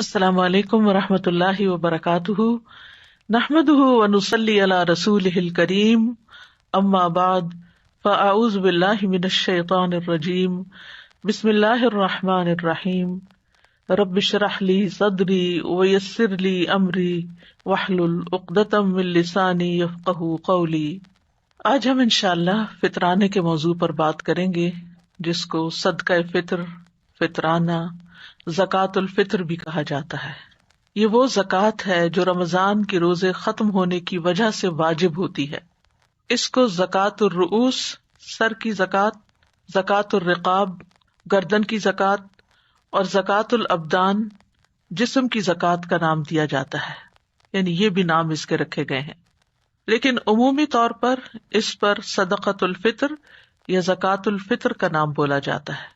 السلام علیکم ورحمۃ اللہ وبرکاتہ، نحمده ونصلی علی رسولہ الکریم، اما بعد فاعوذ باللہ من الشیطان الرجیم، بسم اللہ الرحمن الرحیم، رب اشرح لی صدری ویسر لی امری واحلل عقدۃ من لسانی یفقہوا قولی۔ آج ہم انشاءاللہ فطرانے کے موضوع پر بات کریں گے، جس کو صدقہ فطر، فطرانہ، زکوٰۃ الفطر بھی کہا جاتا ہے۔ یہ وہ زکوٰۃ ہے جو رمضان کے روزے ختم ہونے کی وجہ سے واجب ہوتی ہے۔ اس کو زکوٰۃ الرؤوس، سر کی زکوٰۃ، زکوٰۃ الرقاب، گردن کی زکوٰۃ، اور زکوٰۃ الابدان، جسم کی زکوٰۃ کا نام دیا جاتا ہے، یعنی یہ بھی نام اس کے رکھے گئے ہیں، لیکن عمومی طور پر اس پر صدقۃ الفطر یا زکوٰۃ الفطر کا نام بولا جاتا ہے۔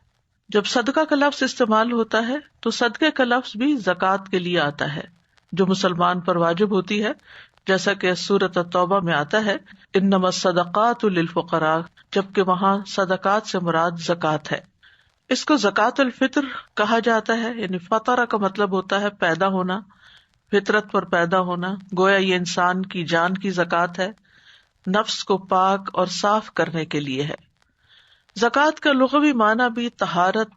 جب صدقہ کا لفظ استعمال ہوتا ہے تو صدقے کا لفظ بھی زکوٰۃ کے لیے آتا ہے جو مسلمان پر واجب ہوتی ہے، جیسا کہ سورۃ التوبہ میں آتا ہے انما الصدقات للفقراء، جبکہ وہاں صدقات سے مراد زکوٰۃ ہے۔ اس کو زکوٰۃ الفطر کہا جاتا ہے، یعنی فطرہ کا مطلب ہوتا ہے پیدا ہونا، فطرت پر پیدا ہونا، گویا یہ انسان کی جان کی زکوٰۃ ہے، نفس کو پاک اور صاف کرنے کے لیے ہے۔ زکوٰۃ کا لغوی معنی بھی طہارت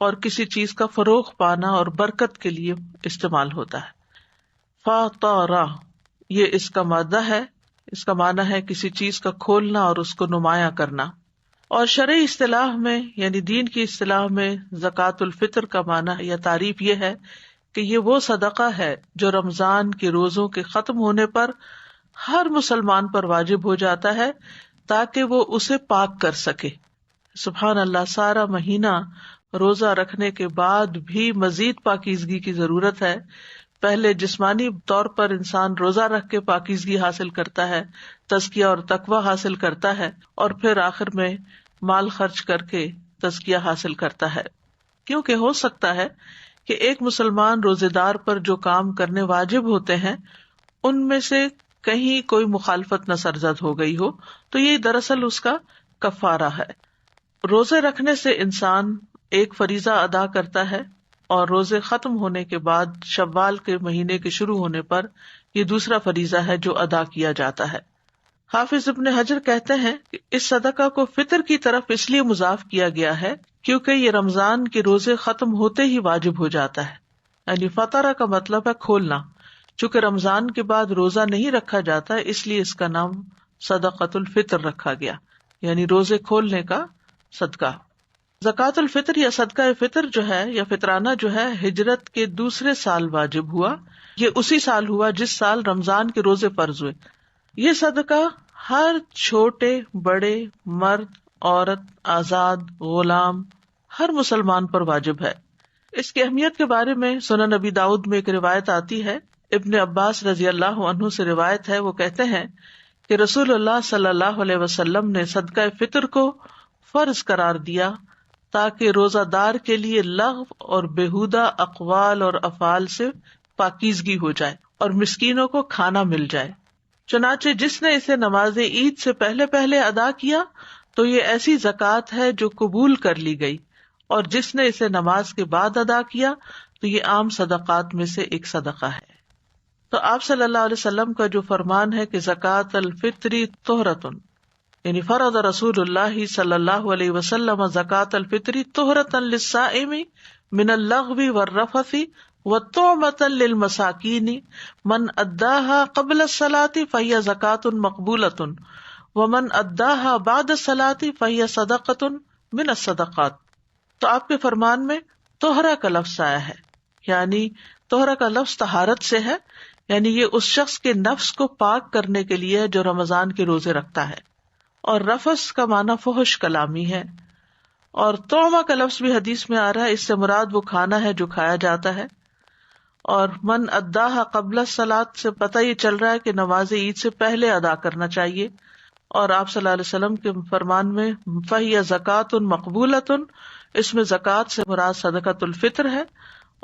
اور کسی چیز کا فروغ پانا اور برکت کے لیے استعمال ہوتا ہے۔ فطرہ یہ اس کا مادہ ہے، اس کا معنی ہے کسی چیز کا کھولنا اور اس کو نمایاں کرنا۔ اور شرعی اصطلاح میں، یعنی دین کی اصطلاح میں، زکوٰۃ الفطر کا معنی یا تعریف یہ ہے کہ یہ وہ صدقہ ہے جو رمضان کے روزوں کے ختم ہونے پر ہر مسلمان پر واجب ہو جاتا ہے تاکہ وہ اسے پاک کر سکے۔ سبحان اللہ، سارا مہینہ روزہ رکھنے کے بعد بھی مزید پاکیزگی کی ضرورت ہے۔ پہلے جسمانی طور پر انسان روزہ رکھ کے پاکیزگی حاصل کرتا ہے، تزکیہ اور تقویٰ حاصل کرتا ہے، اور پھر آخر میں مال خرچ کر کے تزکیہ حاصل کرتا ہے، کیونکہ ہو سکتا ہے کہ ایک مسلمان روزے دار پر جو کام کرنے واجب ہوتے ہیں ان میں سے کہیں کوئی مخالفت نہ سرزد ہو گئی ہو، تو یہ دراصل اس کا کفارہ ہے۔ روزے رکھنے سے انسان ایک فریضہ ادا کرتا ہے، اور روزے ختم ہونے کے بعد شوال کے مہینے کے شروع ہونے پر یہ دوسرا فریضہ ہے جو ادا کیا جاتا ہے۔ حافظ ابن حجر کہتے ہیں کہ اس صدقہ کو فطر کی طرف اس لیے مضاف کیا گیا ہے کیونکہ یہ رمضان کے روزے ختم ہوتے ہی واجب ہو جاتا ہے، یعنی فطرہ کا مطلب ہے کھولنا۔ چونکہ رمضان کے بعد روزہ نہیں رکھا جاتا اس لیے اس کا نام صدقۃ الفطر رکھا گیا، یعنی روزے کھولنے کا صدقہ۔ زکوٰۃ الفطر یا صدقہ فطر جو ہے یا فطرانہ جو ہے، ہجرت کے دوسرے سال واجب ہوا۔ یہ اسی سال ہوا جس سال رمضان کے روزے فرض ہوئے۔ یہ صدقہ ہر چھوٹے بڑے، مرد، عورت، آزاد، غلام، ہر مسلمان پر واجب ہے۔ اس کی اہمیت کے بارے میں سنن نبی داؤد میں ایک روایت آتی ہے، ابن عباس رضی اللہ عنہ سے روایت ہے، وہ کہتے ہیں کہ رسول اللہ صلی اللہ علیہ وسلم نے صدقہ فطر کو فرض قرار دیا تاکہ روزہ دار کے لیے لغو اور بیہودہ اقوال اور افعال سے پاکیزگی ہو جائے اور مسکینوں کو کھانا مل جائے۔ چنانچہ جس نے اسے نماز عید سے پہلے پہلے ادا کیا تو یہ ایسی زکوٰۃ ہے جو قبول کر لی گئی، اور جس نے اسے نماز کے بعد ادا کیا تو یہ عام صدقات میں سے ایک صدقہ ہے۔ تو آپ صلی اللہ علیہ وسلم کا جو فرمان ہے کہ زکوٰۃ الفطر طہرۃ، یعنی فرض رسول اللہ صلی اللہ علیہ وسلم زکوٰۃ الفطر طہرۃ للصائم من اللغو والرفث وطعمۃ للمساکین من اداها قبل الصلاۃ فہی زکوٰۃ مقبولۃ ومن اداها بعد الصلاۃ فہی صدقۃ من الصدقات۔ تو آپ کے فرمان میں طہرہ کا لفظ آیا ہے، یعنی طہرہ کا لفظ طہارت سے ہے، یعنی یہ اس شخص کے نفس کو پاک کرنے کے لیے ہے جو رمضان کے روزے رکھتا ہے۔ اور رفث کا معنی فحش کلامی ہے، اور طعمہ کا لفظ بھی حدیث میں آ رہا ہے، اس سے مراد وہ کھانا ہے جو کھایا جاتا ہے۔ اور من اداہا قبل الصلاۃ سے پتہ یہ چل رہا ہے کہ نماز عید سے پہلے ادا کرنا چاہیے۔ اور آپ صلی اللہ علیہ وسلم کے فرمان میں فہی زکوٰۃ مقبولۃ، اس میں زکوٰۃ سے مراد صدقۃ الفطر ہے،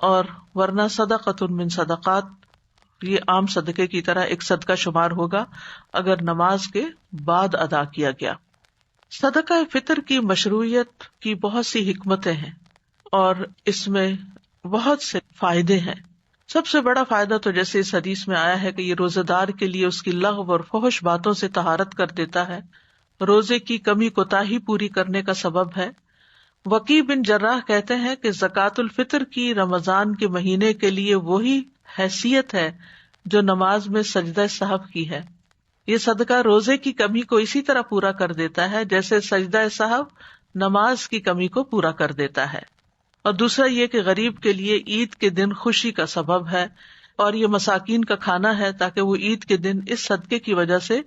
اور ورنہ صدقۃ من صدقات، یہ عام صدقے کی طرح ایک صدقہ شمار ہوگا اگر نماز کے بعد ادا کیا گیا۔ صدقہ فطر کی مشروعیت کی بہت سی حکمتیں ہیں اور اس میں بہت سے فائدے ہیں۔ سب سے بڑا فائدہ تو جیسے اس حدیث میں آیا ہے کہ یہ روزے دار کے لیے اس کی لغو اور فحش باتوں سے طہارت کر دیتا ہے، روزے کی کمی کوتاہی پوری کرنے کا سبب ہے۔ وکی بن جراح کہتے ہیں کہ زکوٰۃ الفطر کی رمضان کے مہینے کے لیے وہی حیثیت ہے جو نماز میں سجدہ سہو کی ہے۔ یہ صدقہ روزے کی کمی کو اسی طرح پورا کر دیتا ہے جیسے سجدہ سہو نماز کی کمی کو پورا کر دیتا ہے۔ اور دوسرا یہ کہ غریب کے لیے عید کے دن خوشی کا سبب ہے، اور یہ مساکین کا کھانا ہے تاکہ وہ عید کے دن اس صدقے کی وجہ سے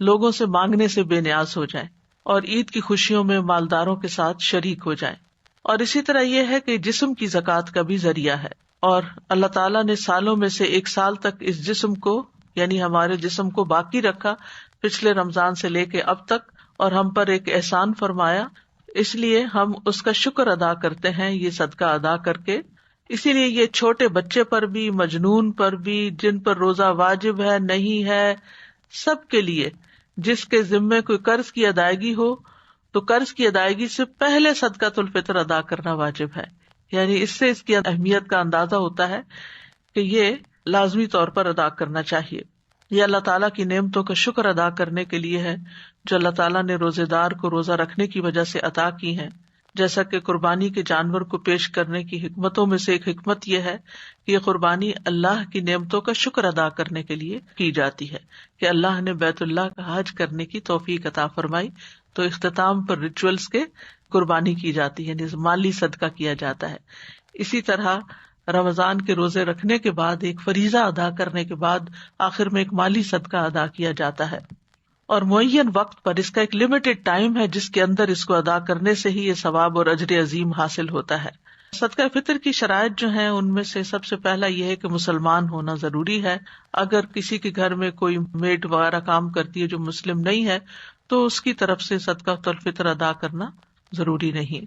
لوگوں سے مانگنے سے بے نیاز ہو جائیں اور عید کی خوشیوں میں مالداروں کے ساتھ شریک ہو جائیں۔ اور اسی طرح یہ ہے کہ جسم کی زکوٰۃ کا بھی ذریعہ ہے، اور اللہ تعالیٰ نے سالوں میں سے ایک سال تک اس جسم کو یعنی ہمارے جسم کو باقی رکھا پچھلے رمضان سے لے کے اب تک، اور ہم پر ایک احسان فرمایا، اس لیے ہم اس کا شکر ادا کرتے ہیں یہ صدقہ ادا کر کے۔ اسی لیے یہ چھوٹے بچے پر بھی، مجنون پر بھی، جن پر روزہ واجب ہے نہیں ہے، سب کے لیے، جس کے ذمے کوئی قرض کی ادائیگی ہو تو قرض کی ادائیگی سے پہلے صدقۃ الفطر ادا کرنا واجب ہے۔ یعنی اس سے اس کی اہمیت کا اندازہ ہوتا ہے کہ یہ لازمی طور پر ادا کرنا چاہیے۔ یہ اللہ تعالیٰ کی نعمتوں کا شکر ادا کرنے کے لیے ہے جو اللہ تعالیٰ نے روزے دار کو روزہ رکھنے کی وجہ سے عطا کی ہیں، جیسا کہ قربانی کے جانور کو پیش کرنے کی حکمتوں میں سے ایک حکمت یہ ہے کہ یہ قربانی اللہ کی نعمتوں کا شکر ادا کرنے کے لیے کی جاتی ہے کہ اللہ نے بیت اللہ کا حج کرنے کی توفیق عطا فرمائی، تو اختتام پر ریچولز کے قربانی کی جاتی ہے، یعنی مالی صدقہ کیا جاتا ہے۔ اسی طرح رمضان کے روزے رکھنے کے بعد ایک فریضہ ادا کرنے کے بعد آخر میں ایک مالی صدقہ ادا کیا جاتا ہے، اور معین وقت پر، اس کا ایک لمیٹڈ ٹائم ہے جس کے اندر اس کو ادا کرنے سے ہی یہ ثواب اور اجر عظیم حاصل ہوتا ہے۔ صدقہ فطر کی شرائط جو ہیں ان میں سے سب سے پہلا یہ ہے کہ مسلمان ہونا ضروری ہے۔ اگر کسی کے گھر میں کوئی میڈ وغیرہ کام کرتی ہے جو مسلم نہیں ہے تو اس کی طرف سے صدقہ الفطر ادا کرنا ضروری نہیں۔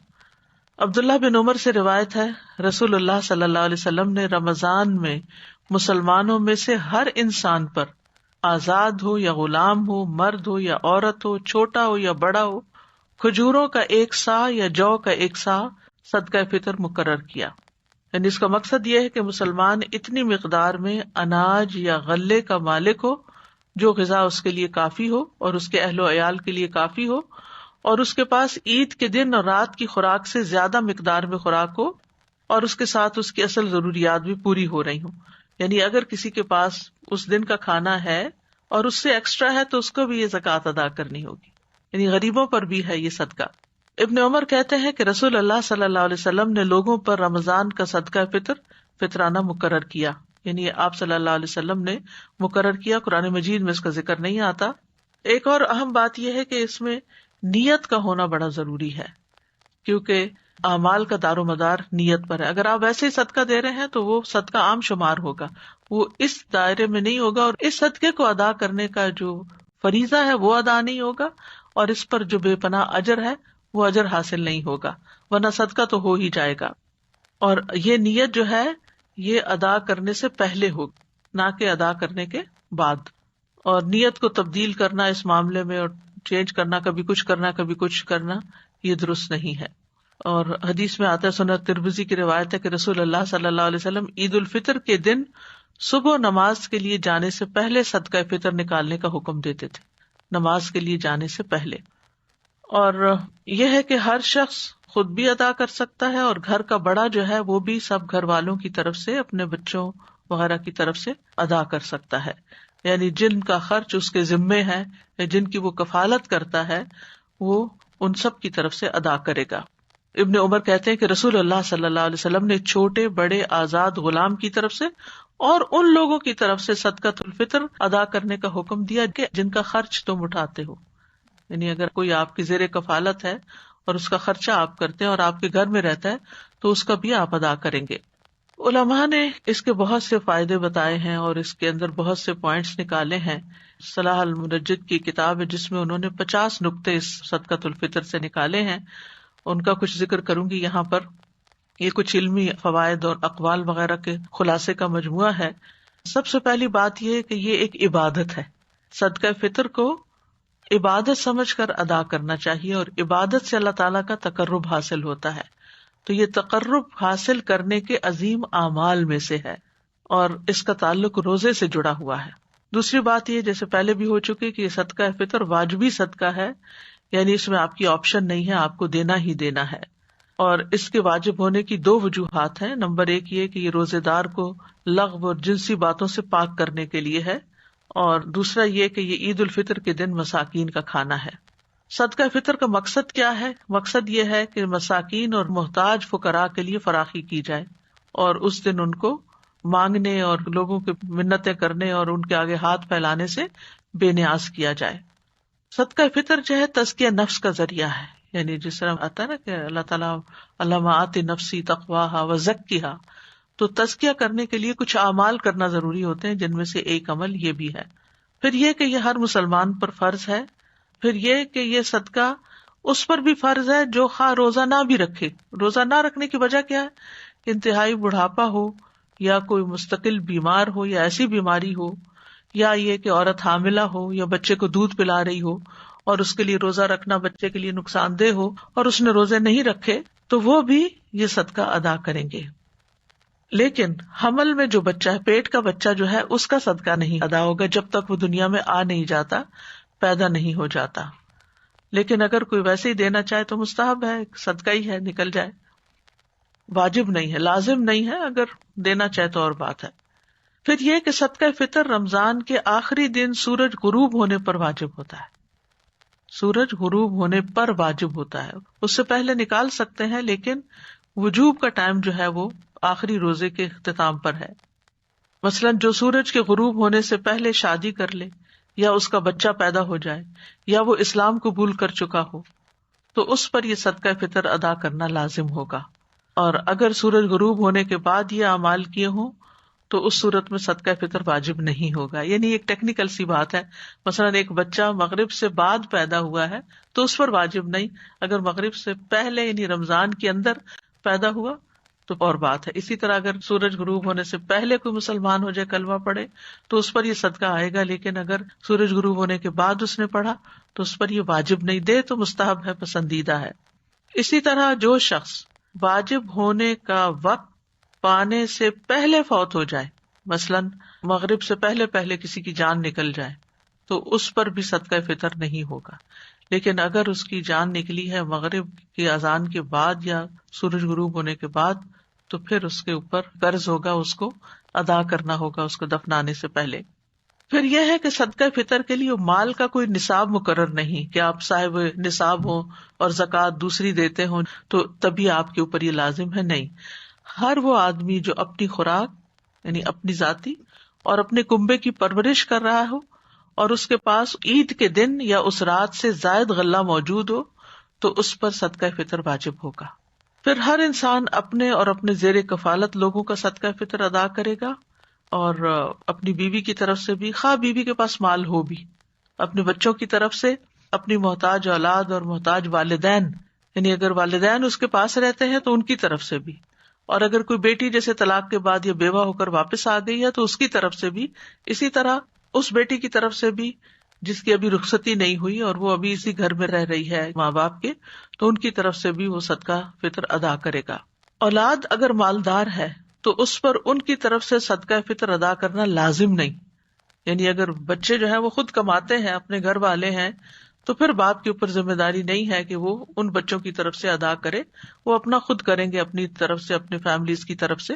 عبداللہ بن عمر سے روایت ہے، رسول اللہ صلی اللہ علیہ وسلم نے رمضان میں مسلمانوں میں سے ہر انسان پر، آزاد ہو یا غلام ہو، مرد ہو یا عورت ہو، چھوٹا ہو یا بڑا ہو، کھجوروں کا 1 سا یا جو کا 1 سا صدقہ فطر مقرر کیا۔ یعنی اس کا مقصد یہ ہے کہ مسلمان اتنی مقدار میں اناج یا غلے کا مالک ہو جو غذا اس کے لیے کافی ہو اور اس کے اہل و عیال کے لیے کافی ہو، اور اس کے پاس عید کے دن اور رات کی خوراک سے زیادہ مقدار میں خوراک ہو، اور اس کے ساتھ اس کی اصل ضروریات بھی پوری ہو رہی ہوں۔ یعنی اگر کسی کے پاس اس دن کا کھانا ہے اور اس سے ایکسٹرا ہے تو اس کو بھی یہ زکوٰۃ ادا کرنی ہوگی، یعنی غریبوں پر بھی ہے یہ صدقہ۔ ابن عمر کہتے ہیں کہ رسول اللہ صلی اللہ علیہ وسلم نے لوگوں پر رمضان کا صدقہ فطرانہ مقرر کیا، یعنی آپ صلی اللہ علیہ وسلم نے مقرر کیا، قرآن مجید میں اس کا ذکر نہیں آتا۔ ایک اور اہم بات یہ ہے کہ اس میں نیت کا ہونا بڑا ضروری ہے، کیونکہ اعمال کا دار و مدار نیت پر ہے۔ اگر آپ ویسے ہی صدقہ دے رہے ہیں تو وہ صدقہ عام شمار ہوگا، وہ اس دائرے میں نہیں ہوگا، اور اس صدقے کو ادا کرنے کا جو فریضہ ہے وہ ادا نہیں ہوگا، اور اس پر جو بے پناہ اجر ہے وہ اجر حاصل نہیں ہوگا، ورنہ صدقہ تو ہو ہی جائے گا۔ اور یہ نیت جو ہے یہ ادا کرنے سے پہلے ہوگی، نہ کہ ادا کرنے کے بعد۔ اور نیت کو تبدیل کرنا اس معاملے میں اور چینج کرنا، کبھی کچھ کرنا کبھی کچھ کرنا، یہ درست نہیں ہے۔ اور حدیث میں آتا ہے، سنن ترمذی کی روایت ہے کہ رسول اللہ صلی اللہ علیہ وسلم عید الفطر کے دن صبح نماز کے لیے جانے سے پہلے صدقہ فطر نکالنے کا حکم دیتے تھے، نماز کے لیے جانے سے پہلے۔ اور یہ ہے کہ ہر شخص خود بھی ادا کر سکتا ہے، اور گھر کا بڑا جو ہے وہ بھی سب گھر والوں کی طرف سے، اپنے بچوں وغیرہ کی طرف سے ادا کر سکتا ہے، یعنی جن کا خرچ اس کے ذمے ہے یا جن کی وہ کفالت کرتا ہے وہ ان سب کی طرف سے ادا کرے گا۔ ابن عمر کہتے ہیں کہ رسول اللہ صلی اللہ علیہ وسلم نے چھوٹے بڑے آزاد غلام کی طرف سے اور ان لوگوں کی طرف سے صدقۃ الفطر ادا کرنے کا حکم دیا کہ جن کا خرچ تم اٹھاتے ہو، یعنی اگر کوئی آپ کی زیر کفالت ہے اور اس کا خرچہ آپ کرتے ہیں اور آپ کے گھر میں رہتا ہے تو اس کا بھی آپ ادا کریں گے۔ علماء نے اس کے بہت سے فائدے بتائے ہیں اور اس کے اندر بہت سے پوائنٹس نکالے ہیں۔ صلاح المنجد کی کتاب ہے جس میں انہوں نے 50 نقطے اس صدقۃ الفطر سے نکالے ہیں، ان کا کچھ ذکر کروں گی یہاں پر۔ یہ کچھ علمی فوائد اور اقوال وغیرہ کے خلاصے کا مجموعہ ہے۔ سب سے پہلی بات یہ ہے کہ یہ ایک عبادت ہے، صدقہ فطر کو عبادت سمجھ کر ادا کرنا چاہیے، اور عبادت سے اللہ تعالیٰ کا تقرب حاصل ہوتا ہے، تو یہ تقرب حاصل کرنے کے عظیم اعمال میں سے ہے۔ اور اس کا تعلق روزے سے جڑا ہوا ہے. دوسری بات یہ جیسے پہلے بھی ہو چکی کہ یہ صدقہ فطر واجبی صدقہ ہے، یعنی اس میں آپ کی آپشن نہیں ہے، آپ کو دینا ہی دینا ہے. اور اس کے واجب ہونے کی دو وجوہات ہیں. نمبر ایک یہ کہ یہ روزے دار کو لغو اور جنسی باتوں سے پاک کرنے کے لیے ہے، اور دوسرا یہ کہ یہ عید الفطر کے دن مساکین کا کھانا ہے. صدقہ فطر کا مقصد کیا ہے؟ مقصد یہ ہے کہ مساکین اور محتاج فقراء کے لیے فراخی کی جائے، اور اس دن ان کو مانگنے اور لوگوں کے منتیں کرنے اور ان کے آگے ہاتھ پھیلانے سے بے نیاز کیا جائے. صدقہ فطر جو ہے تزکیہ نفس کا ذریعہ ہے، یعنی جس طرح آتا ہے نا کہ اللہ تعالیٰ اللہم آت نفسی تقواہا وزکیہا، تو تزکیہ کرنے کے لیے کچھ اعمال کرنا ضروری ہوتے ہیں، جن میں سے ایک عمل یہ بھی ہے. پھر یہ کہ یہ ہر مسلمان پر فرض ہے. پھر یہ کہ یہ صدقہ اس پر بھی فرض ہے جو خواہ روزہ نہ بھی رکھے. روزہ نہ رکھنے کی وجہ کیا ہے؟ انتہائی بڑھاپا ہو، یا کوئی مستقل بیمار ہو، یا ایسی بیماری ہو، یا یہ کہ عورت حاملہ ہو، یا بچے کو دودھ پلا رہی ہو اور اس کے لیے روزہ رکھنا بچے کے لیے نقصان دہ ہو اور اس نے روزے نہیں رکھے، تو وہ بھی یہ صدقہ ادا کریں گے. لیکن حمل میں جو بچہ ہے، پیٹ کا بچہ جو ہے، اس کا صدقہ نہیں ادا ہوگا جب تک وہ دنیا میں آ نہیں جاتا، پیدا نہیں ہو جاتا. لیکن اگر کوئی ویسے ہی دینا چاہے تو مستحب ہے، صدقہ ہی ہے، نکل جائے. واجب نہیں ہے، لازم نہیں ہے، اگر دینا چاہے تو اور بات ہے. پھر یہ کہ صدقہ فطر رمضان کے آخری دن سورج غروب ہونے پر واجب ہوتا ہے. سورج غروب ہونے پر واجب ہوتا ہے، اس سے پہلے نکال سکتے ہیں، لیکن وجوب کا ٹائم جو ہے وہ آخری روزے کے اختتام پر ہے. مثلاً جو سورج کے غروب ہونے سے پہلے شادی کر لے، یا اس کا بچہ پیدا ہو جائے، یا وہ اسلام قبول کر چکا ہو، تو اس پر یہ صدقہ فطر ادا کرنا لازم ہوگا. اور اگر سورج غروب ہونے کے بعد یہ اعمال کیے ہوں تو اس صورت میں صدقہ فطر واجب نہیں ہوگا. یعنی ایک ٹیکنیکل سی بات ہے. مثلاً ایک بچہ مغرب سے بعد پیدا ہوا ہے تو اس پر واجب نہیں، اگر مغرب سے پہلے یعنی رمضان کے اندر پیدا ہوا تو اور بات ہے. اسی طرح اگر سورج غروب ہونے سے پہلے کوئی مسلمان ہو جائے، کلمہ پڑھے، تو اس پر یہ صدقہ آئے گا. لیکن اگر سورج غروب ہونے کے بعد اس نے پڑھا تو اس پر یہ واجب نہیں. دے تو مستحب ہے، پسندیدہ ہے. اسی طرح جو شخص واجب ہونے کا وقت پانے سے پہلے فوت ہو جائے، مثلاً مغرب سے پہلے کسی کی جان نکل جائے، تو اس پر بھی صدقہ فطر نہیں ہوگا. لیکن اگر اس کی جان نکلی ہے مغرب کی اذان کے بعد یا سورج غروب ہونے کے بعد، تو پھر اس کے اوپر قرض ہوگا، اس کو ادا کرنا ہوگا اس کو دفنانے سے پہلے. پھر یہ ہے کہ صدقہ فطر کے لیے مال کا کوئی نصاب مقرر نہیں کہ آپ صاحب نصاب ہوں اور زکوٰۃ دوسری دیتے ہوں تو تبھی آپ کے اوپر یہ لازم ہے. نہیں، ہر وہ آدمی جو اپنی خوراک یعنی اپنی ذاتی اور اپنے کنبے کی پرورش کر رہا ہو اور اس کے پاس عید کے دن یا اس رات سے زائد غلہ موجود ہو تو اس پر صدقہ فطر واجب ہوگا. پھر ہر انسان اپنے اور اپنے زیر کفالت لوگوں کا صدقہ فطر ادا کرے گا، اور اپنی بیوی کی طرف سے بھی، خواہ بیوی کے پاس مال ہو بھی، اپنے بچوں کی طرف سے، اپنی محتاج اولاد اور محتاج والدین، یعنی اگر والدین اس کے پاس رہتے ہیں تو ان کی طرف سے بھی، اور اگر کوئی بیٹی جیسے طلاق کے بعد یا بیوہ ہو کر واپس آ گئی ہے تو اس کی طرف سے بھی. اسی طرح اس بیٹی کی طرف سے بھی جس کی ابھی رخصتی نہیں ہوئی اور وہ ابھی اسی گھر میں رہ رہی ہے ماں باپ کے، تو ان کی طرف سے بھی وہ صدقہ فطر ادا کرے گا. اولاد اگر مالدار ہے تو اس پر ان کی طرف سے صدقہ فطر ادا کرنا لازم نہیں. یعنی اگر بچے جو ہیں وہ خود کماتے ہیں، اپنے گھر والے ہیں، تو پھر باپ کے اوپر ذمہ داری نہیں ہے کہ وہ ان بچوں کی طرف سے ادا کرے، وہ اپنا خود کریں گے اپنی طرف سے، اپنے فیملیز کی طرف سے.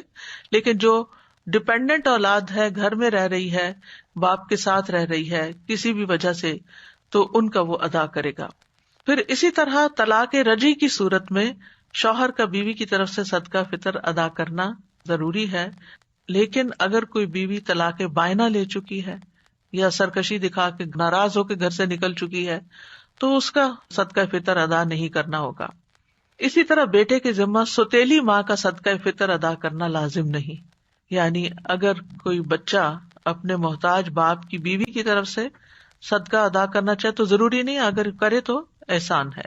لیکن جو ڈپینڈنٹ اولاد ہے، گھر میں رہ رہی ہے، باپ کے ساتھ رہ رہی ہے کسی بھی وجہ سے، تو ان کا وہ ادا کرے گا. پھر اسی طرح طلاق رجعی کی صورت میں شوہر کا بیوی کی طرف سے صدقہ فطر ادا کرنا ضروری ہے. لیکن اگر کوئی بیوی طلاق بائنہ لے چکی ہے یا سرکشی دکھا کے ناراض ہو کے گھر سے نکل چکی ہے تو اس کا صدقہ فطر ادا نہیں کرنا ہوگا. اسی طرح بیٹے کے ذمہ سوتیلی ماں کا صدقہ فطر ادا کرنا لازم نہیں. یعنی اگر کوئی بچہ اپنے محتاج باپ کی بیوی کی طرف سے صدقہ ادا کرنا چاہے تو ضروری نہیں، اگر کرے تو احسان ہے،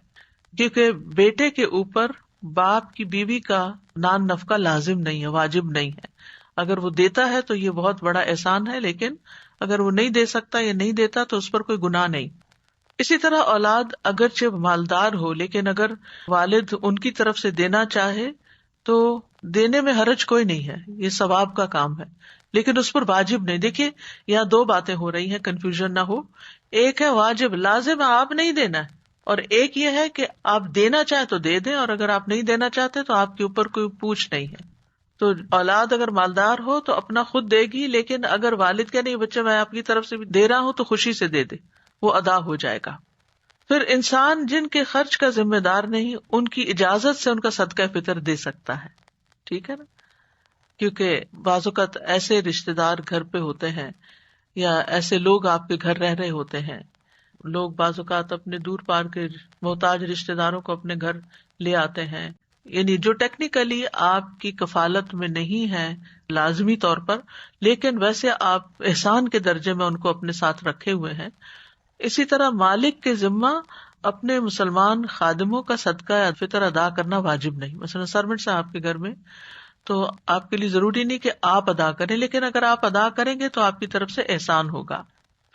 کیونکہ بیٹے کے اوپر باپ کی بیوی کا نان نفقہ لازم نہیں ہے، واجب نہیں ہے. اگر وہ دیتا ہے تو یہ بہت بڑا احسان ہے، لیکن اگر وہ نہیں دے سکتا یا نہیں دیتا تو اس پر کوئی گناہ نہیں. اسی طرح اولاد اگرچہ مالدار ہو لیکن اگر والد ان کی طرف سے دینا چاہے تو دینے میں حرج کوئی نہیں ہے، یہ ثواب کا کام ہے، لیکن اس پر واجب نہیں. دیکھیے یہاں دو باتیں ہو رہی ہیں، کنفیوژن نہ ہو. ایک ہے واجب لازم آپ نہیں دینا ہے، اور ایک یہ ہے کہ آپ دینا چاہیں تو دے دیں، اور اگر آپ نہیں دینا چاہتے تو آپ کے اوپر کوئی پوچھ نہیں ہے. تو اولاد اگر مالدار ہو تو اپنا خود دے گی، لیکن اگر والد کہ نہیں بچے میں آپ کی طرف سے بھی دے رہا ہوں تو خوشی سے دے دے، وہ ادا ہو جائے گا. پھر انسان جن کے خرچ کا ذمہ دار نہیں، ان کی اجازت سے ان کا صدقہ فطر دے سکتا ہے. ٹھیک ہے نا، کیونکہ بعض اوقات ایسے رشتے دار گھر پہ ہوتے ہیں یا ایسے لوگ آپ کے گھر رہ رہے ہوتے ہیں. لوگ بعض اوقات اپنے دور پار کے محتاج رشتے داروں کو اپنے گھر لے آتے ہیں، یعنی جو ٹیکنیکلی آپ کی کفالت میں نہیں ہے لازمی طور پر، لیکن ویسے آپ احسان کے درجے میں ان کو اپنے ساتھ رکھے ہوئے ہیں. اسی طرح مالک کے ذمہ اپنے مسلمان خادموں کا صدقہ یا فطر ادا کرنا واجب نہیں. مثلا سرونٹس ہیں آپ کے گھر میں، تو آپ کے لیے ضروری نہیں کہ آپ ادا کریں، لیکن اگر آپ ادا کریں گے تو آپ کی طرف سے احسان ہوگا.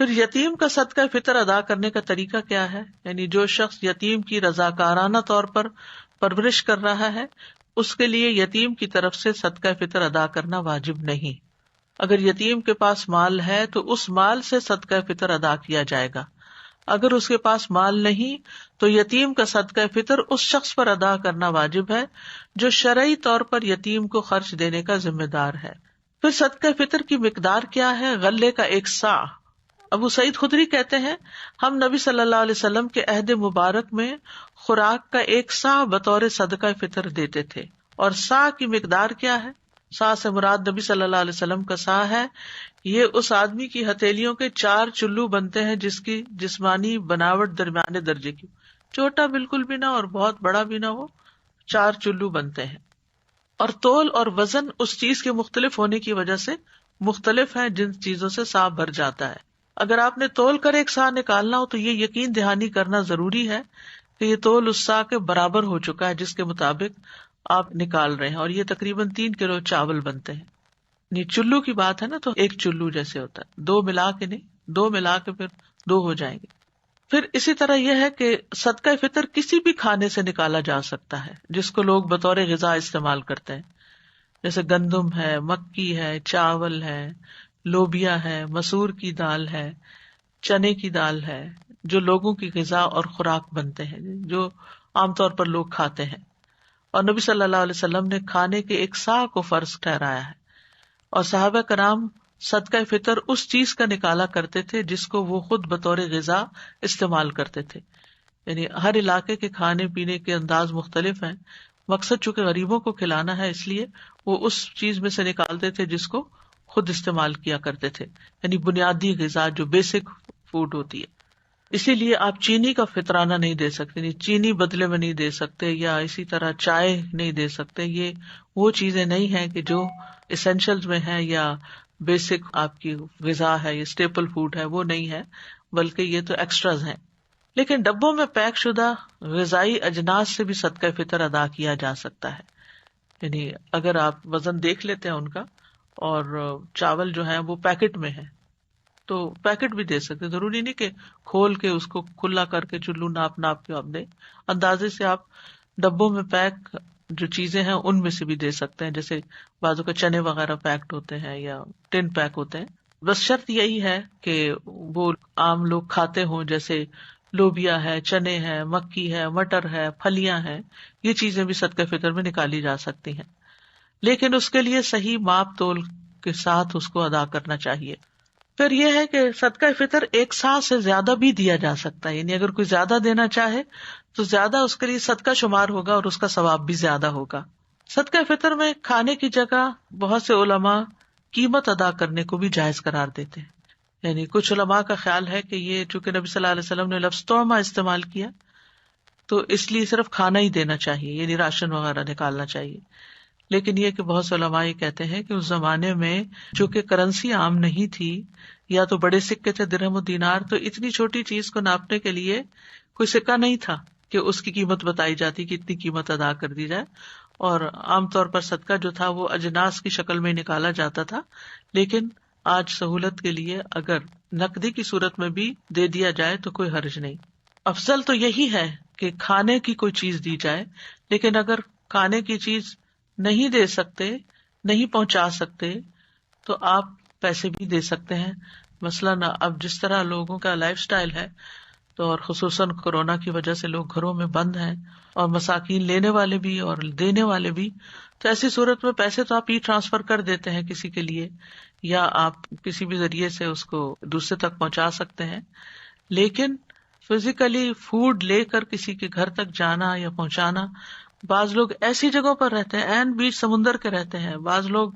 پھر یتیم کا صدقہ فطر ادا کرنے کا طریقہ کیا ہے؟ یعنی جو شخص یتیم کی رضاکارانہ طور پر پرورش کر رہا ہے، اس کے لیے یتیم کی طرف سے صدقہ فطر ادا کرنا واجب نہیں. اگر یتیم کے پاس مال ہے تو اس مال سے صدقہ فطر ادا کیا جائے گا. اگر اس کے پاس مال نہیں تو یتیم کا صدقہ فطر اس شخص پر ادا کرنا واجب ہے جو شرعی طور پر یتیم کو خرچ دینے کا ذمہ دار ہے. پھر صدقہ فطر کی مقدار کیا ہے؟ غلے کا 1 صاع. ابو سعید خدری کہتے ہیں ہم نبی صلی اللہ علیہ وسلم کے عہد مبارک میں خوراک کا 1 صاع بطور صدقہ فطر دیتے تھے. اور صاع کی مقدار کیا ہے؟ صاع سے مراد نبی صلی اللہ علیہ وسلم کا صاع ہے. یہ اس آدمی کی ہتھیلیوں کے 4 چلو بنتے ہیں جس کی جسمانی بناوٹ درمیانے درجے کی، چھوٹا بالکل بھی نہ اور بہت بڑا بھی نہ ہو، 4 چلو بنتے ہیں. اور تول اور وزن اس چیز کے مختلف ہونے کی وجہ سے مختلف ہیں جن چیزوں سے صاع بھر جاتا ہے. اگر آپ نے تول کر 1 صاع نکالنا ہو تو یہ یقین دہانی کرنا ضروری ہے کہ یہ تول اس صاع کے برابر ہو چکا ہے جس کے مطابق آپ نکال رہے ہیں، اور یہ تقریباً 3 کلو چاول بنتے ہیں. نہیں چلو کی بات ہے نا، تو 1 چلو جیسے ہوتا ہے، 2 ملا کے نہیں، 2 ملا کے پھر 2 ہو جائیں گے. پھر اسی طرح یہ ہے کہ صدقہ فطر کسی بھی کھانے سے نکالا جا سکتا ہے جس کو لوگ بطور غذا استعمال کرتے ہیں، جیسے گندم ہے، مکی ہے، چاول ہے، لوبیا ہے، مسور کی دال ہے، چنے کی دال ہے، جو لوگوں کی غذا اور خوراک بنتے ہیں، جو عام طور پر لوگ کھاتے ہیں. اور نبی صلی اللہ علیہ وسلم نے کھانے کے 1 صاع کو فرض ٹھہرایا ہے. اور صحابہ کرام صدقہ فطر اس چیز کا نکالا کرتے تھے جس کو وہ خود بطور غذا استعمال کرتے تھے. یعنی ہر علاقے کے کھانے پینے کے انداز مختلف ہیں، مقصد چونکہ غریبوں کو کھلانا ہے اس لیے وہ اس چیز میں سے نکالتے تھے جس کو خود استعمال کیا کرتے تھے، یعنی بنیادی غذا جو بیسک فوڈ ہوتی ہے. اسی لیے آپ چینی کا فطرانہ نہیں دے سکتے، نہیں چینی بدلے میں نہیں دے سکتے، یا اسی طرح چائے نہیں دے سکتے. یہ وہ چیزیں نہیں ہیں کہ جو اسینشلز میں ہیں یا بیسک آپ کی غذا ہے، یہ اسٹیپل فوڈ ہے، وہ نہیں ہے، بلکہ یہ تو ایکسٹراز ہیں. لیکن ڈبوں میں پیک شدہ غذائی اجناس سے بھی صدقہ فطر ادا کیا جا سکتا ہے. یعنی اگر آپ وزن دیکھ لیتے ہیں ان کا، اور چاول جو ہے وہ پیکٹ میں ہے تو پیکٹ بھی دے سکتے، ضروری نہیں کہ کھول کے اس کو کھلا کر کے چلو ناپ ناپ کے آپ دیں. اندازے سے آپ ڈبوں میں پیک جو چیزیں ہیں ان میں سے بھی دے سکتے ہیں، جیسے بازو کا چنے وغیرہ پیکڈ ہوتے ہیں یا ٹن پیک ہوتے ہیں. بس شرط یہی ہے کہ وہ عام لوگ کھاتے ہوں، جیسے لوبیا ہے، چنے ہے، مکی ہے، مٹر ہے، پھلیاں ہیں. یہ چیزیں بھی صدقہ فطر میں نکالی جا سکتی ہیں، لیکن اس کے لیے صحیح ماپ تول کے ساتھ اس کو ادا کرنا چاہیے. پھر یہ ہے کہ صدقہ فطر 1 صاع سے زیادہ بھی دیا جا سکتا ہے، یعنی اگر کوئی زیادہ دینا چاہے تو زیادہ اس کے لیے صدقہ شمار ہوگا اور اس کا ثواب بھی زیادہ ہوگا. صدقہ فطر میں کھانے کی جگہ بہت سے علماء قیمت ادا کرنے کو بھی جائز قرار دیتے ہیں. یعنی کچھ علماء کا خیال ہے کہ یہ چونکہ نبی صلی اللہ علیہ وسلم نے لفظ طعمہ استعمال کیا تو اس لیے صرف کھانا ہی دینا چاہیے، یعنی راشن وغیرہ نکالنا چاہیے. لیکن یہ کہ بہت سے علماء یہ کہتے ہیں کہ اس زمانے میں چونکہ کرنسی عام نہیں تھی یا تو بڑے سکے تھے درہم و دینار، تو اتنی چھوٹی چیز کو ناپنے کے لیے کوئی سکہ نہیں تھا کہ اس کی قیمت بتائی جاتی کہ اتنی قیمت ادا کر دی جائے. اور عام طور پر صدقہ جو تھا وہ اجناس کی شکل میں نکالا جاتا تھا، لیکن آج سہولت کے لیے اگر نقدی کی صورت میں بھی دے دیا جائے تو کوئی حرج نہیں. افضل تو یہی ہے کہ کھانے کی کوئی چیز دی جائے، لیکن اگر کھانے کی چیز نہیں دے سکتے، نہیں پہنچا سکتے، تو آپ پیسے بھی دے سکتے ہیں. مثلاً اب جس طرح لوگوں کا لائف سٹائل ہے، تو اور خصوصاً کورونا کی وجہ سے لوگ گھروں میں بند ہیں، اور مساکین لینے والے بھی اور دینے والے بھی، تو ایسی صورت میں پیسے تو آپ ٹرانسفر کر دیتے ہیں کسی کے لیے، یا آپ کسی بھی ذریعے سے اس کو دوسرے تک پہنچا سکتے ہیں. لیکن فزیکلی فوڈ لے کر کسی کے گھر تک جانا یا پہنچانا، بعض لوگ ایسی جگہوں پر رہتے ہیں، عین بیچ سمندر کے رہتے ہیں، بعض لوگ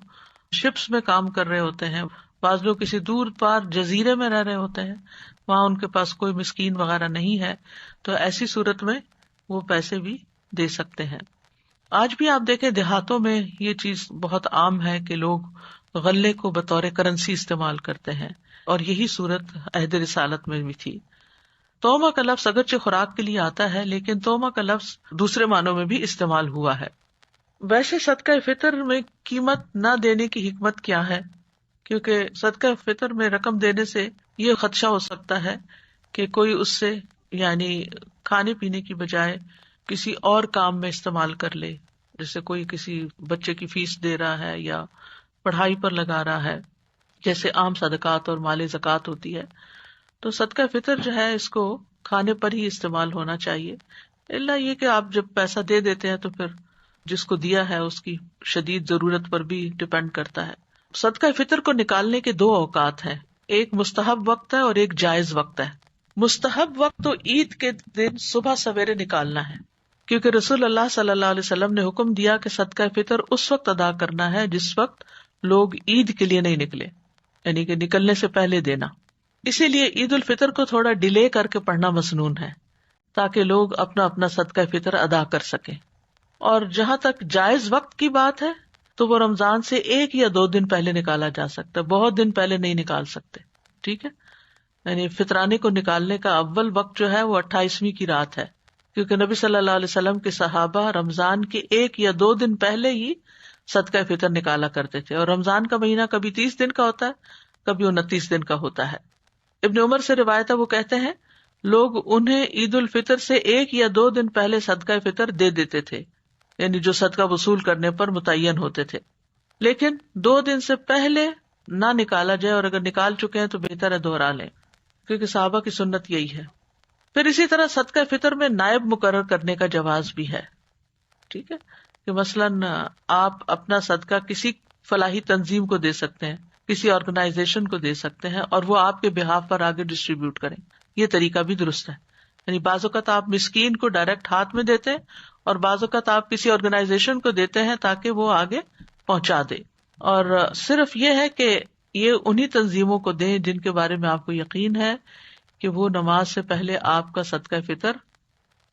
شپس میں کام کر رہے ہوتے ہیں، بعض لوگ کسی دور پار جزیرے میں رہ رہے ہوتے ہیں، وہاں ان کے پاس کوئی مسکین وغیرہ نہیں ہے، تو ایسی صورت میں وہ پیسے بھی دے سکتے ہیں. آج بھی آپ دیکھیں دیہاتوں میں یہ چیز بہت عام ہے کہ لوگ غلے کو بطور کرنسی استعمال کرتے ہیں، اور یہی صورت عہد رسالت میں بھی تھی. تومہ کا لفظ اگرچہ خوراک کے لیے آتا ہے، لیکن تومہ کا لفظ دوسرے معنوں میں بھی استعمال ہوا ہے. ویسے صدقہ فطر میں قیمت نہ دینے کی حکمت کیا ہے؟ کیونکہ صدقہ فطر میں رقم دینے سے یہ خدشہ ہو سکتا ہے کہ کوئی اس سے یعنی کھانے پینے کی بجائے کسی اور کام میں استعمال کر لے، جیسے کوئی کسی بچے کی فیس دے رہا ہے یا پڑھائی پر لگا رہا ہے، جیسے عام صدقات اور مال زکوٰۃ ہوتی ہے. تو صدقہ فطر جو ہے اس کو کھانے پر ہی استعمال ہونا چاہیے، الا یہ کہ آپ جب پیسہ دے دیتے ہیں تو پھر جس کو دیا ہے اس کی شدید ضرورت پر بھی ڈپینڈ کرتا ہے. صدقہ فطر کو نکالنے کے 2 اوقات ہیں، ایک مستحب وقت ہے اور ایک جائز وقت ہے. مستحب وقت تو عید کے دن صبح سویرے نکالنا ہے، کیونکہ رسول اللہ صلی اللہ علیہ وسلم نے حکم دیا کہ صدقہ فطر اس وقت ادا کرنا ہے جس وقت لوگ عید کے لیے نہیں نکلے، یعنی کہ نکلنے سے پہلے دینا. اسی لیے عید الفطر کو تھوڑا ڈیلے کر کے پڑھنا مسنون ہے، تاکہ لوگ اپنا اپنا صدقہ فطر ادا کر سکیں. اور جہاں تک جائز وقت کی بات ہے تو وہ رمضان سے 1 یا 2 دن پہلے نکالا جا سکتا ہے، بہت دن پہلے نہیں نکال سکتے. ٹھیک ہے، یعنی فطرانے کو نکالنے کا اول وقت جو ہے وہ 28ویں کی رات ہے، کیونکہ نبی صلی اللہ علیہ وسلم کے صحابہ رمضان کے 1 یا 2 دن پہلے ہی صدقہ فطر نکالا کرتے تھے. اور رمضان کا مہینہ کبھی 30 دن کا ہوتا ہے، کبھی 29 دن کا ہوتا ہے. ابن عمر سے روایت ہے، وہ کہتے ہیں لوگ انہیں عید الفطر سے 1 یا 2 دن پہلے صدقہ فطر دے دیتے تھے، یعنی جو صدقہ وصول کرنے پر متعین ہوتے تھے. لیکن 2 دن سے پہلے نہ نکالا جائے، اور اگر نکال چکے ہیں تو بہتر ہے دوہرا لیں، کیونکہ صحابہ کی سنت یہی ہے. پھر اسی طرح صدقہ فطر میں نائب مقرر کرنے کا جواز بھی ہے. ٹھیک ہے، کہ مثلاً آپ اپنا صدقہ کسی فلاحی تنظیم کو دے سکتے ہیں، کسی آرگنائزیشن کو دے سکتے ہیں، اور وہ آپ کے بہاف پر آگے ڈسٹریبیوٹ کریں. یہ طریقہ بھی درست ہے. یعنی بعض اوقات آپ مسکین کو ڈائریکٹ ہاتھ میں دیتے ہیں، اور بعض اوقات آپ کسی آرگنائزیشن کو دیتے ہیں تاکہ وہ آگے پہنچا دے. اور صرف یہ ہے کہ یہ انہی تنظیموں کو دیں جن کے بارے میں آپ کو یقین ہے کہ وہ نماز سے پہلے آپ کا صدقہ فطر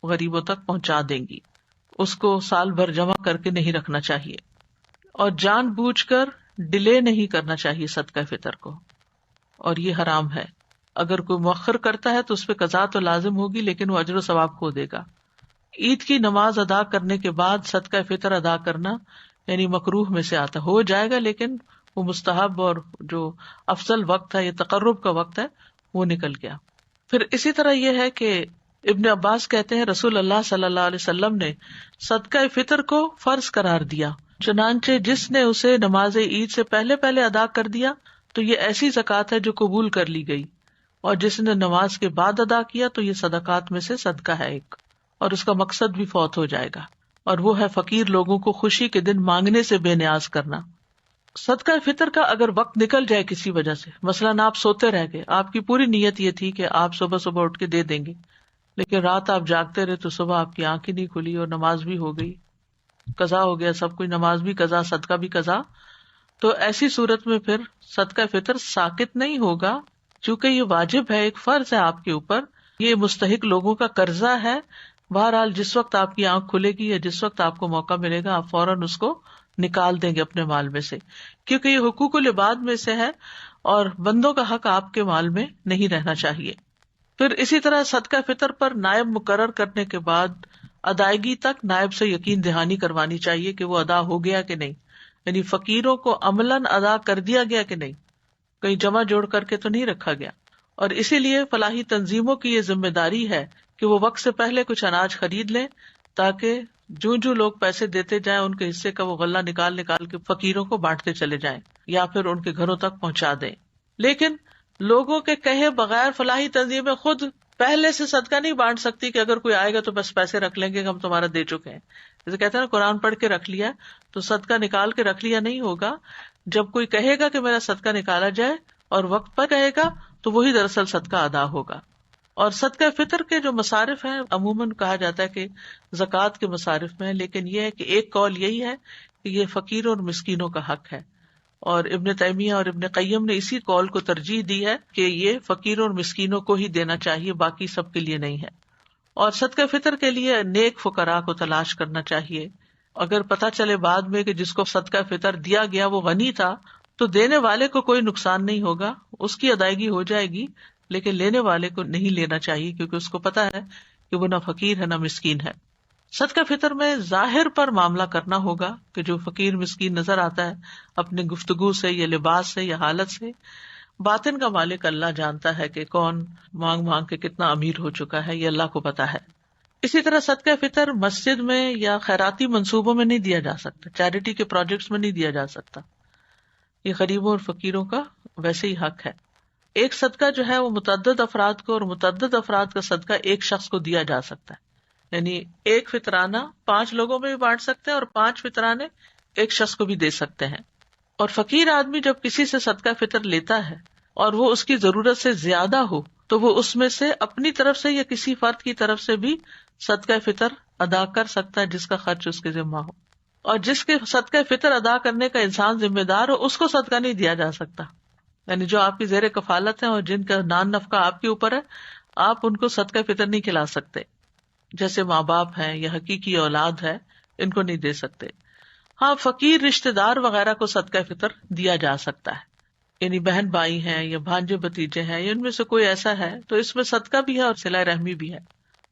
غریبوں تک پہنچا دیں گی. اس کو سال بھر جمع کر کے نہیں رکھنا چاہیے، اور جان بوجھ کر ڈیلے نہیں کرنا چاہیے صدقہ فطر کو، اور یہ حرام ہے. اگر کوئی مؤخر کرتا ہے تو اس پہ قضا تو لازم ہوگی، لیکن وہ اجر و ثواب کھو دے گا. عید کی نماز ادا کرنے کے بعد صدقہ فطر ادا کرنا یعنی مکروہ میں سے آتا، ہو جائے گا لیکن وہ مستحب اور جو افضل وقت ہے، یہ تقرب کا وقت ہے، وہ نکل گیا. پھر اسی طرح یہ ہے کہ ابن عباس کہتے ہیں رسول اللہ صلی اللہ علیہ وسلم نے صدقہ فطر کو فرض قرار دیا، چنانچہ جس نے اسے نماز عید سے پہلے پہلے ادا کر دیا تو یہ ایسی زکوٰۃ ہے جو قبول کر لی گئی، اور جس نے نماز کے بعد ادا کیا تو یہ صدقات میں سے صدقہ ہے ایک، اور اس کا مقصد بھی فوت ہو جائے گا، اور وہ ہے فقیر لوگوں کو خوشی کے دن مانگنے سے بے نیاز کرنا. صدقہ فطر کا اگر وقت نکل جائے کسی وجہ سے، مثلاً آپ سوتے رہ گئے، آپ کی پوری نیت یہ تھی کہ آپ صبح صبح اٹھ کے دے دیں گے، لیکن رات آپ جاگتے رہے تو صبح آپ کی آنکھ ہی نہیں کھلی اور نماز بھی ہو گئی، قضا ہو گیا سب کچھ، نماز بھی قضا، صدقہ بھی قضا. تو ایسی صورت میں پھر صدقہ فطر ساقط نہیں ہوگا، چونکہ یہ واجب ہے، ایک فرض ہے آپ کے اوپر، یہ مستحق لوگوں کا قرضہ ہے. بہرحال جس وقت آپ کی آنکھ کھلے گی یا جس وقت آپ کو موقع ملے گا آپ فوراً اس کو نکال دیں گے اپنے مال میں سے، کیونکہ یہ حقوق العباد میں سے ہے اور بندوں کا حق آپ کے مال میں نہیں رہنا چاہیے. پھر اسی طرح صدقہ فطر پر نائب مقرر کرنے کے بعد ادائیگی تک نائب سے یقین دہانی کروانی چاہیے کہ وہ ادا ہو گیا کہ نہیں، یعنی فقیروں کو عملاً ادا کر دیا گیا کہ نہیں، کہیں جمع جوڑ کر کے تو نہیں رکھا گیا. اور اسی لیے فلاحی تنظیموں کی یہ ذمہ داری ہے کہ وہ وقت سے پہلے کچھ اناج خرید لیں تاکہ جو جو لوگ پیسے دیتے جائیں ان کے حصے کا وہ غلہ نکال نکال کے فقیروں کو بانٹتے چلے جائیں یا پھر ان کے گھروں تک پہنچا دیں. لیکن لوگوں کے کہے بغیر فلاحی تنظیمیں خود پہلے سے صدقہ نہیں بانٹ سکتی کہ اگر کوئی آئے گا تو بس پیسے رکھ لیں گے کہ ہم تمہارا دے چکے ہیں. جیسے کہتے ہیں نا قرآن پڑھ کے رکھ لیا تو صدقہ نکال کے رکھ لیا نہیں ہوگا. جب کوئی کہے گا کہ میرا صدقہ نکالا جائے اور وقت پر کہے گا تو وہی دراصل صدقہ ادا ہوگا. اور صدقہ فطر کے جو مصارف ہیں عموماً کہا جاتا ہے کہ زکوٰۃ کے مصارف میں، لیکن یہ ہے کہ ایک قول یہی ہے کہ یہ فقیروں اور مسکینوں کا حق ہے. اور ابن تیمیہ اور ابن قیم نے اسی قول کو ترجیح دی ہے کہ یہ فقیروں اور مسکینوں کو ہی دینا چاہیے، باقی سب کے لیے نہیں ہے. اور صدقہ فطر کے لیے نیک فقراء کو تلاش کرنا چاہیے. اگر پتہ چلے بعد میں کہ جس کو صدقہ فطر دیا گیا وہ غنی تھا تو دینے والے کو کوئی نقصان نہیں ہوگا، اس کی ادائیگی ہو جائے گی، لیکن لینے والے کو نہیں لینا چاہیے کیونکہ اس کو پتا ہے کہ وہ نہ فقیر ہے نہ مسکین ہے. صدقہ فطر میں ظاہر پر معاملہ کرنا ہوگا کہ جو فقیر مسکین نظر آتا ہے اپنے گفتگو سے یا لباس سے یا حالت سے، باطن کا مالک اللہ جانتا ہے کہ کون مانگ مانگ کے کتنا امیر ہو چکا ہے، یہ اللہ کو پتا ہے. اسی طرح صدقہ فطر مسجد میں یا خیراتی منصوبوں میں نہیں دیا جا سکتا، چیریٹی کے پروجیکٹس میں نہیں دیا جا سکتا. یہ غریبوں اور فقیروں کا ویسے ہی حق ہے. ایک صدقہ جو ہے وہ متعدد افراد کو، اور متعدد افراد کا صدقہ ایک شخص کو دیا جا سکتا ہے. یعنی ایک فطرانہ 5 لوگوں میں بھی بانٹ سکتے ہیں اور 5 فطرانے ایک شخص کو بھی دے سکتے ہیں. اور فقیر آدمی جب کسی سے صدقہ فطر لیتا ہے اور وہ اس کی ضرورت سے زیادہ ہو تو وہ اس میں سے اپنی طرف سے یا کسی فرد کی طرف سے بھی صدقہ فطر ادا کر سکتا ہے جس کا خرچ اس کے ذمہ ہو. اور جس کے صدقہ فطر ادا کرنے کا انسان ذمہ دار ہو اس کو صدقہ نہیں دیا جا سکتا. یعنی جو آپ کی زیر کفالت ہیں اور جن کا نان نفقہ آپ کے اوپر ہے، آپ ان کو صدقہ فطر نہیں کھلا سکتے. جیسے ماں باپ ہیں یا حقیقی اولاد ہے، ان کو نہیں دے سکتے. ہاں فقیر رشتہ دار وغیرہ کو صدقہ فطر دیا جا سکتا ہے، یعنی بہن بھائی ہیں یا بھانجے بھتیجے ہیں یا ان میں سے کوئی ایسا ہے تو اس میں صدقہ بھی ہے اور صلہ رحمی بھی ہے.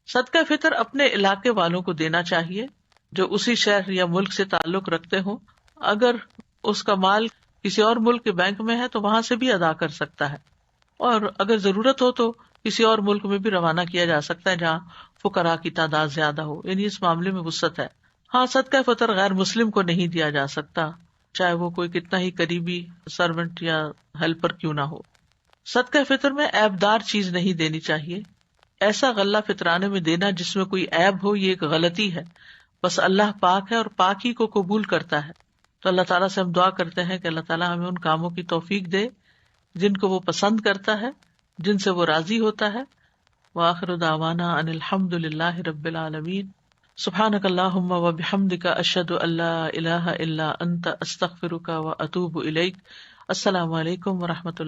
صدقہ فطر اپنے علاقے والوں کو دینا چاہیے جو اسی شہر یا ملک سے تعلق رکھتے ہوں. اگر اس کا مال کسی اور ملک کے بینک میں ہے تو وہاں سے بھی ادا کر سکتا ہے، اور اگر ضرورت ہو تو کسی اور ملک میں بھی روانہ کیا جا سکتا ہے جہاں فقراء کی تعداد زیادہ ہو، یعنی اس معاملے میں وسعت ہے. ہاں صدقہ فطر غیر مسلم کو نہیں دیا جا سکتا، چاہے وہ کوئی کتنا ہی قریبی سرونٹ یا ہیلپر کیوں نہ ہو. صدقہ فطر میں عیب دار چیز نہیں دینی چاہیے. ایسا غلہ فطرانے میں دینا جس میں کوئی عیب ہو یہ ایک غلطی ہے. بس اللہ پاک ہے اور پاک ہی کو قبول کرتا ہے. تو اللہ تعالیٰ سے ہم دعا کرتے ہیں کہ اللہ تعالیٰ ہمیں ان کاموں کی توفیق دے جن کو وہ پسند کرتا ہے، جن سے وہ راضی ہوتا ہے. وآخر دعوانا ان الحمد للہ رب العالمین. سبحانک اللہم و بحمدک اشہد ان لا الہ الا انت استغفرک و اتوب الیک. السلام علیکم و رحمۃ اللہ.